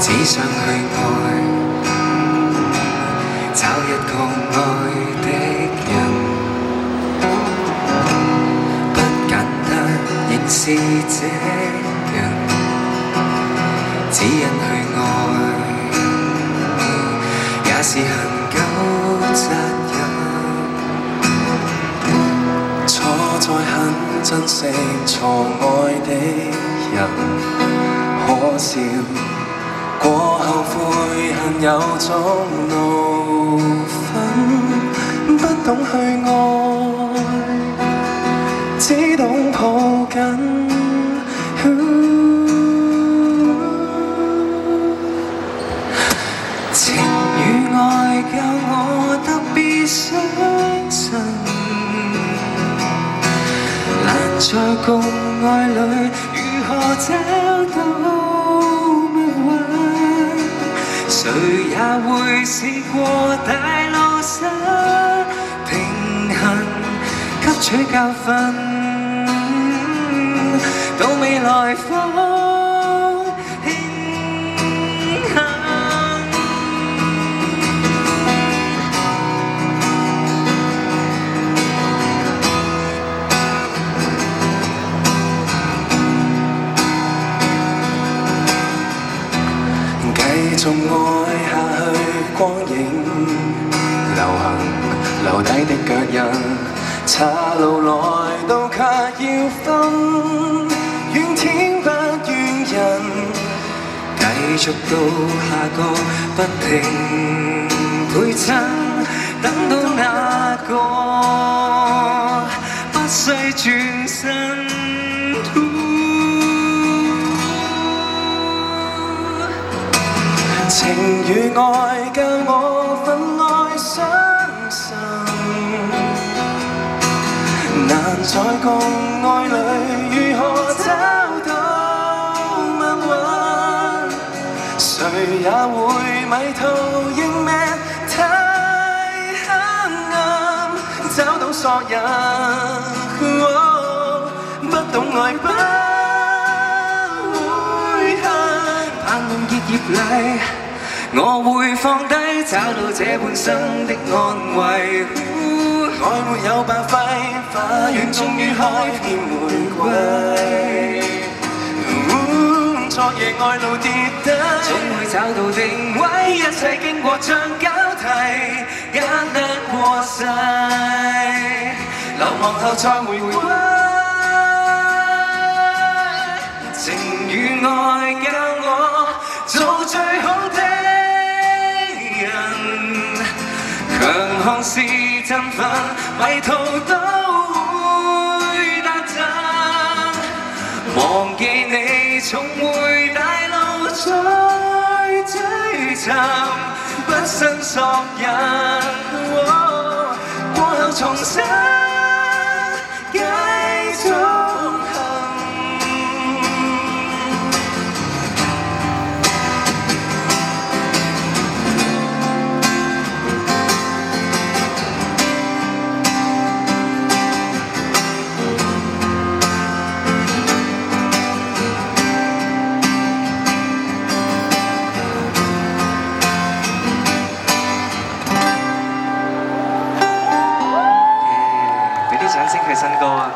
只想去愛，找一個愛的人，不簡單認識這人，只因去愛，也是恒久責任。錯在很珍惜錯愛的人，可笑過後悔恨有種怒憤，不懂去愛，只懂抱緊。情與愛教我特別相信，難在共愛裏如何找到蜜運，誰也會試過大路上平衡，吸取教訓，到未來方慶幸。繼續愛下去，光影流行留低的腳印，岔路來到卻要分，怨天不怨人，繼續到下個不停陪襯，等到那個不需轉身。情與愛教我分愛相信，難在共愛裏如何找到蜜運，誰也會迷途認命太黑暗，找到索引，不懂愛不會恨，盼望結業裏我會放低，找到這半生的安慰。愛沒有白費，花園終於開遍玫瑰。昨夜愛路跌低，總會找到定位，一切經過像交替，艱難過世，流亡後再回歸。情與愛教我做最好的強項是振奮，迷途都會達陣，忘記你重回大路再追尋，不伸索引，過後重新繼續行。俾啲掌聲佢新歌啊！